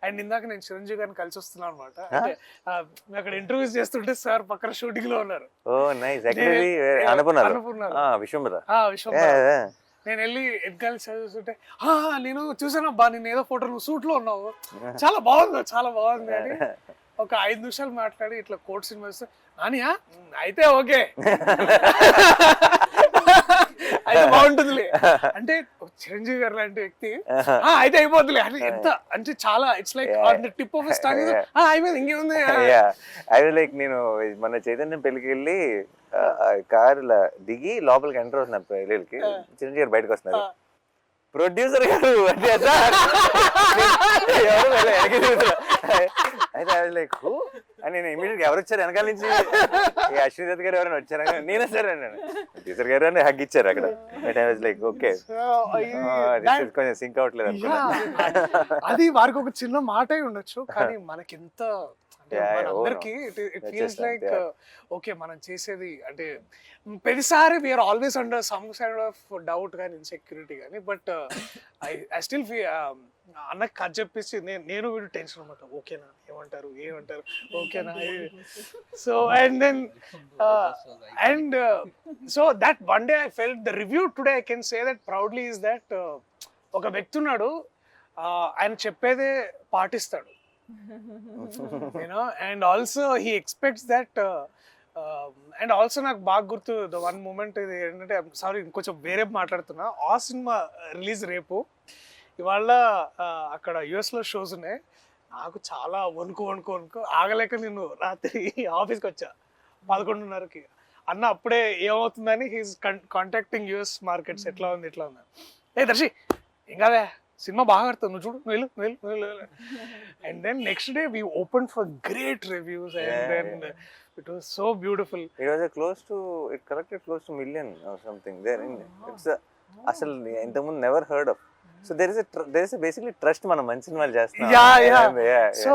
And ఇందాక నేను చిరంజీవి గారిని కలిసి వస్తున్నాను అనమాట. అంటే మేము అక్కడ ఇంటర్వ్యూస్ చేస్తుంటే సార్ పక్కన షూటింగ్ లో ఉన్నారు. ఓ నైస్. యాక్చువల్లీ అనుకున్నారు విశ్వంబర. నేను వెళ్ళి ఎగ్గాలి చదువుతుంటే నేను చూసానబ్బా నేను ఏదో ఫోటో నువ్వు సూట్ లో ఉన్నావు, చాలా బాగుంది అని ఒక 5 నిమిషాలు మాట్లాడి ఇట్లా కోట్ సినిమా ఇస్తే నానియా అయితే ఓకే అయితే బాగుంటుందిలే అంటే చిరంజీవి గారు లాంటి వ్యక్తి అయితే అయిపోద్దులే అని ఎంత అంటే చాలా it's like tip of star అయిపోయింది ఇంకేముంది. అది లైక్ నేను మన చైతన్యం పెళ్ళికి వెళ్ళి కారులో దిగి లోపలికి ఎంటర్ అవుతున్నారు పెళ్ళికి, చిరంజీవి గారు బయటకు వస్తున్నారు, ప్రొడ్యూసర్ గారు అయితే అది లైక్ అని నేను ఇమీడియట్ ఎవరు వచ్చారు వెనకాల నుంచి, అశ్విని దత్ గారు ఎవరైనా వచ్చారా, నేనే సార్ అన్నాను. ప్రొడ్యూసర్ గారు అని హగ్ ఇచ్చారు అక్కడ. లైక్ ఓకే కొంచెం సింక్ అవట్లేదు అనుకున్నా. అది వారికి ఒక చిన్న మాట ఉండొచ్చు కానీ మనకి ఎంత అందరికి ఇట్ ఫీల్స్ లైక్ ఓకే మనం చేసేది అంటే ప్రతిసారి we are always under some kind of doubt కానీ ఇన్సెక్యూరిటీ కానీ బట్ ఐ స్టిల్ ఫీ అన్నకి కథ చెప్పేసి నేను వీడు టెన్షన్ అనమాట, ఓకేనా ఏమంటారు ఓకేనా. So and then and so that one day I felt the review today I can say that proudly is that ఒక వ్యక్తి ఉన్నాడు ఆయన చెప్పేదే పాటిస్తాడు. and also he expects that and also నాకు బాగా గుర్తు ద వన్ మూమెంట్ ఇది ఏంటంటే సారీ ఇంకొంచెం వేరే మాట్లాడుతున్నా. ఆ సినిమా రిలీజ్ రేపు, ఇవాళ అక్కడ యుఎస్లో షోస్ ఉన్నాయి. నాకు చాలా వణుకు ఆగలేక నేను రాత్రి ఆఫీస్కి వచ్చా 11:30కి. అన్న అప్పుడే ఏమవుతుందని హీస్ కాంటాక్టింగ్ యుఎస్ మార్కెట్స్ ఎట్లా ఉంది ఏ దర్శి ఏం కాదే సినిమా బాగా ఆడుతుంది నువ్వు చూడు నువ్వు వెళ్ళు. And then next day we open for great reviews and then it was so beautiful. It was it collected close to million or something there in its అసలు ఇంతకుముందు never heard of. So there is basically trust మనం మంచి సినిమాలు చేస్తున్నాం. So